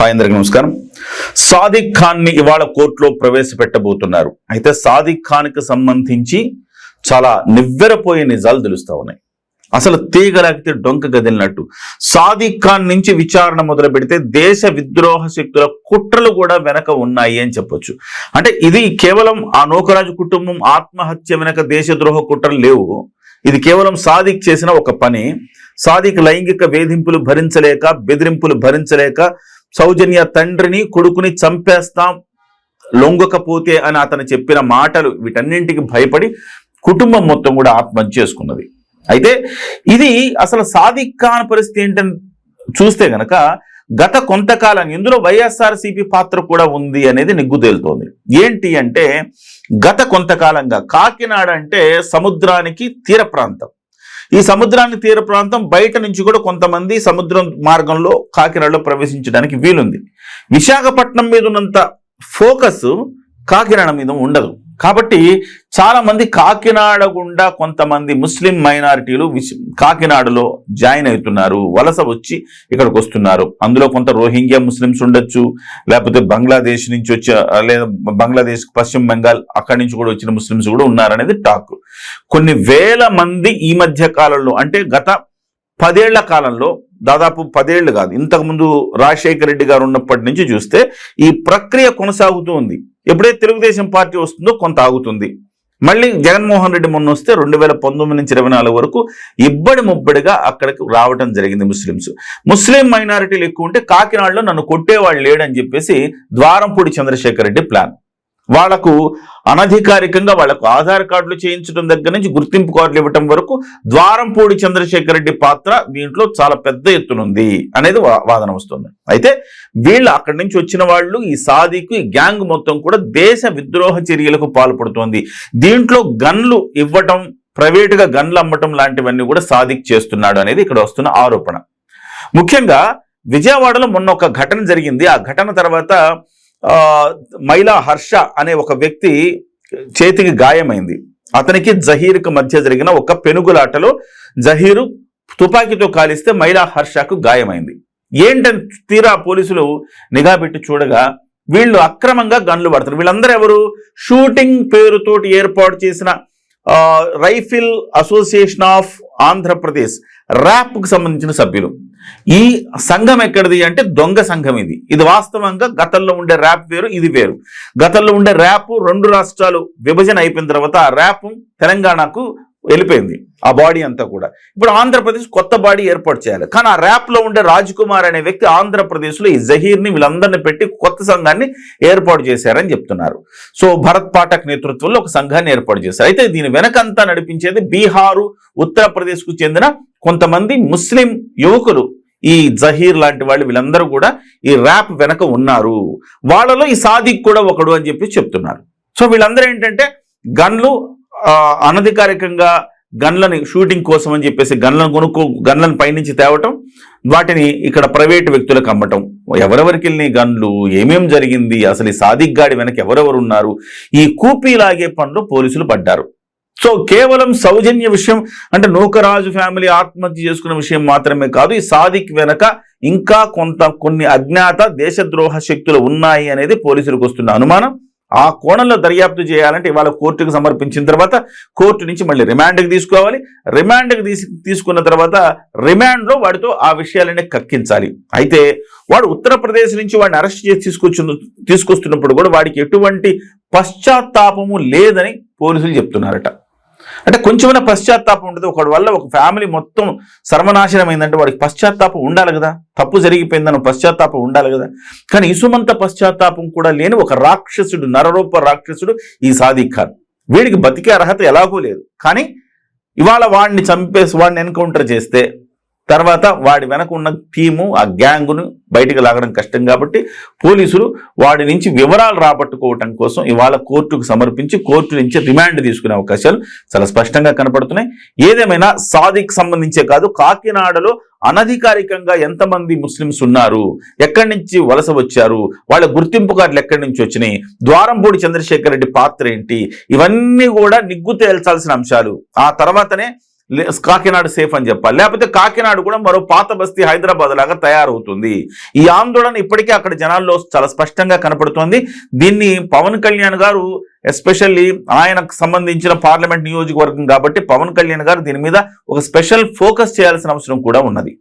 Hi అందరికీ నమస్కారం. సాదిక్ ఖాన్ ని ఇవాళ కోర్టులో ప్రవేశపెట్టబోతున్నారు. అయితే సాదిక్ ఖాన్ కి సంబంధించి చాలా నివ్వెరపోయే నిజాలు తెలుస్తా ఉన్నాయి. అసలు తీగలాగితే డొంక గదిలినట్టు సాదిక్ ఖాన్ నుంచి విచారణ మొదలు పెడితే దేశ విద్రోహ శక్తుల కుట్రలు కూడా వెనక ఉన్నాయి అని చెప్పొచ్చు. అంటే ఇది కేవలం ఆ నూకరాజు కుటుంబం ఆత్మహత్య వెనక దేశద్రోహ కుట్రలు లేవు. ఇది కేవలం సాదిక్ చేసిన ఒక పని. సాదిక్ లైంగిక వేధింపులు భరించలేక, బెదిరింపులు భరించలేక సౌజన్య తండ్రిని కొడుకుని చంపేస్తాం లొంగకపోతే అని అతను చెప్పిన మాటలు, వీటన్నింటికి భయపడి కుటుంబం మొత్తం కూడా ఆత్మహత్య చేసుకున్నది. అయితే ఇది అసలు సాదిక్ ఖాన్ పరిస్థితి ఏంటని చూస్తే గనక గత కొంతకాలం ఇందులో వైఎస్ఆర్సీపీ పాత్ర కూడా ఉంది అనేది నిగ్గు తేలుతోంది. ఏంటి అంటే గత కొంతకాలంగా కాకినాడ అంటే సముద్రానికి తీర ప్రాంతం. ఈ సముద్రానికి తీర ప్రాంతం బయట నుంచి కూడా కొంతమంది సముద్రం మార్గంలో కాకినాడలో ప్రవేశించడానికి వీలుంది. విశాఖపట్నం మీద ఉన్నంత ఫోకస్ కాకినాడ మీద ఉండదు. కాబట్టి చాలా మంది కాకినాడ గుండా కొంతమంది ముస్లిం మైనారిటీలు కాకినాడలో జాయిన్ అవుతున్నారు, వలస వచ్చి ఇక్కడికి వస్తున్నారు. అందులో కొంత రోహింగ్యా ముస్లిమ్స్ ఉండొచ్చు, లేకపోతే బంగ్లాదేశ్ నుంచి వచ్చే, లేదా బంగ్లాదేశ్, పశ్చిమ బెంగాల్ అక్కడి నుంచి కూడా వచ్చిన ముస్లిమ్స్ కూడా ఉన్నారనేది టాక్. కొన్ని వేల మంది ఈ మధ్య కాలంలో, అంటే గత 10 ఏళ్ల కాలంలో, దాదాపు 10 ఏళ్ళు కాదు, ఇంతకుముందు రాజశేఖర రెడ్డి గారు ఉన్నప్పటి నుంచి చూస్తే ఈ ప్రక్రియ కొనసాగుతూ ఉంది. ఎప్పుడైతే తెలుగుదేశం పార్టీ వస్తుందో కొంత ఆగుతుంది. మళ్ళీ జగన్మోహన్ రెడ్డి మొన్న వస్తే 2019 నుంచి 24 వరకు ఇబ్బడి ముబ్బడిగా అక్కడికి రావడం జరిగింది. ముస్లిం మైనారిటీలు ఎక్కువ ఉంటే కాకినాడలో నన్ను కొట్టేవాళ్ళు లేడని చెప్పేసి ద్వారంపూడి చంద్రశేఖర్ రెడ్డి ప్లాన్. వాళ్లకు అనధికారికంగా వాళ్లకు ఆధార్ కార్డులు చేయించడం దగ్గర నుంచి గుర్తింపు కార్డులు ఇవ్వటం వరకు ద్వారంపూడి చంద్రశేఖర్ రెడ్డి పాత్ర దీంట్లో చాలా పెద్ద ఎత్తునుంది అనేది వాదన వస్తుంది. అయితే వీళ్ళు అక్కడి నుంచి వచ్చిన వాళ్ళు, ఈ సాదిక్, ఈ గ్యాంగ్ మొత్తం కూడా దేశ విద్రోహ చర్యలకు పాల్పడుతోంది. దీంట్లో గన్లు ఇవ్వటం, ప్రైవేటుగా గన్లు అమ్మటం లాంటివన్నీ కూడా సాదిక్ చేస్తున్నాడు అనేది ఇక్కడ వస్తున్న ఆరోపణ. ముఖ్యంగా విజయవాడలో మొన్న ఒక ఘటన జరిగింది. ఆ ఘటన తర్వాత మైలా హర్ష అనే ఒక వ్యక్తి చేతికి గాయమైంది. అతనికి జహీర్కు మధ్య జరిగిన ఒక పెనుగులాటలో జహీరు తుపాకీతో కాలిస్తే మైలా హర్షకు గాయమైంది. ఏంటని తీరా పోలీసులు నిఘా పెట్టి చూడగా వీళ్ళు అక్రమంగా గన్లు పడతారు. వీళ్ళందరూ ఎవరు? షూటింగ్ పేరుతోటి ఏర్పాటు చేసిన రైఫిల్ అసోసియేషన్ ఆఫ్ ఆంధ్రప్రదేశ్, ర్యాప్కు సంబంధించిన సభ్యులు. ఈ సంఘం ఎక్కడిది అంటే దొంగ సంఘం. ఇది వాస్తవంగా గతంలో ఉండే ర్యాప్ వేరు, ఇది వేరు. గతంలో ఉండే ర్యాప్ 2 రాష్ట్రాలు విభజన అయిపోయిన తర్వాత ఆ ర్యాప్ తెలంగాణకు వెళ్ళిపోయింది, ఆ బాడీ అంతా కూడా. ఇప్పుడు ఆంధ్రప్రదేశ్ కొత్త బాడీ ఏర్పాటు చేయాలి. కానీ ఆ ర్యాప్ లో ఉండే రాజ్ కుమార్ అనే వ్యక్తి ఆంధ్రప్రదేశ్లో ఈ జహీర్ని వీళ్ళందరినీ పెట్టి కొత్త సంఘాన్ని ఏర్పాటు చేశారని చెప్తున్నారు. సో భరత్ పాఠక్ నేతృత్వంలో ఒక సంఘాన్ని ఏర్పాటు చేశారు. అయితే దీని వెనకంతా నడిపించేది బీహారు, ఉత్తరప్రదేశ్కు చెందిన కొంతమంది ముస్లిం యువకులు. ఈ జహీర్ లాంటి వాళ్ళు, వీళ్ళందరూ కూడా ఈ ర్యాప్ వెనక ఉన్నారు. వాళ్ళలో ఈ సాదిక్ కూడా ఒకడు అని చెప్పి చెప్తున్నారు. సో వీళ్ళందరూ ఏంటంటే గన్లు అనధికారికంగా గన్లని షూటింగ్ కోసం అని చెప్పేసి గన్లను పైనుంచి తేవటం, వాటిని ఇక్కడ ప్రైవేటు వ్యక్తులకు అమ్మటం. ఎవరెవరికి వెళ్ళిన గన్లు, ఏమేం జరిగింది, అసలు ఈ సాదిక్ గాడి వెనక ఎవరెవరు ఉన్నారు, ఈ కూపీలాగే పనులు పోలీసులు పడ్డారు. సో కేవలం సౌజన్య విషయం అంటే నూకరాజు ఫ్యామిలీ ఆత్మహత్య చేసుకున్న విషయం మాత్రమే కాదు, ఈ సాదిక్ వెనక ఇంకా కొన్ని అజ్ఞాత దేశద్రోహ శక్తులు ఉన్నాయి అనేది పోలీసులకు వస్తున్న అనుమానం. ఆ కోణంలో దర్యాప్తు చేయాలంటే ఇవాళ కోర్టుకు సమర్పించిన తర్వాత కోర్టు నుంచి మళ్ళీ రిమాండ్కి తీసుకోవాలి. రిమాండ్కి తీసుకున్న తర్వాత రిమాండ్లో వాడితో ఆ విషయాలనే కక్కించాలి. అయితే వాడు ఉత్తరప్రదేశ్ నుంచి వాడిని అరెస్ట్ చేసి తీసుకొస్తున్నప్పుడు కూడా వాడికి ఎటువంటి పశ్చాత్తాపము లేదని పోలీసులు చెప్తున్నారట. అంటే కొంచెమైనా పశ్చాత్తాపం ఉంటుంది. ఒకటి వల్ల ఒక ఫ్యామిలీ మొత్తం సర్వనాశనం అయిందంటే వాడికి పశ్చాత్తాపం ఉండాలి కదా, తప్పు జరిగిపోయిందని పశ్చాత్తాపం ఉండాలి కదా. కానీ ఇసుమంత పశ్చాత్తాపం కూడా లేని ఒక రాక్షసుడు, నరరూప రాక్షసుడు ఈ సాదిక్ ఖాన్. వీడికి బతికే అర్హత ఎలాగూ లేదు. కానీ ఇవాళ వాడిని చంపేసి వాడిని ఎన్కౌంటర్ చేస్తే తర్వాత వాడి వెనక ఉన్న టీము, ఆ గ్యాంగును బయటికి లాగడం కష్టం కాబట్టి పోలీసులు వాడి నుంచి వివరాలు రాబట్టుకోవటం కోసం ఇవాళ కోర్టుకు సమర్పించి కోర్టు నుంచి రిమాండ్ తీసుకునే అవకాశాలు చాలా స్పష్టంగా కనపడుతున్నాయి. ఏదేమైనా సాదిక్ సంబంధించే కాదు, కాకినాడలో అనధికారికంగా ఎంతమంది ముస్లిమ్స్ ఉన్నారు, ఎక్కడి నుంచి వలస వచ్చారు, వాళ్ళ గుర్తింపు కార్డులు ఎక్కడి నుంచి వచ్చినాయి, ద్వారంపూడి చంద్రశేఖర్ రెడ్డి పాత్ర ఏంటి, ఇవన్నీ కూడా నిగ్గు తేల్చాల్సిన అంశాలు. ఆ తర్వాతనే కాకినాడ సేఫ్ అని చెప్పాలి, లేకపోతే కాకినాడ కూడా మరో పాత బస్తీ హైదరాబాద్ లాగా తయారవుతుంది. ఈ ఆందోళన ఇప్పటికీ అక్కడ జనాల్లో చాలా స్పష్టంగా కనపడుతోంది. దీన్ని పవన్ కళ్యాణ్ గారు ఎస్పెషల్లీ ఆయనకు సంబంధించిన పార్లమెంట్ నియోజకవర్గం కాబట్టి పవన్ కళ్యాణ్ గారు దీని మీద ఒక స్పెషల్ ఫోకస్ చేయాల్సిన అవసరం కూడా ఉన్నది.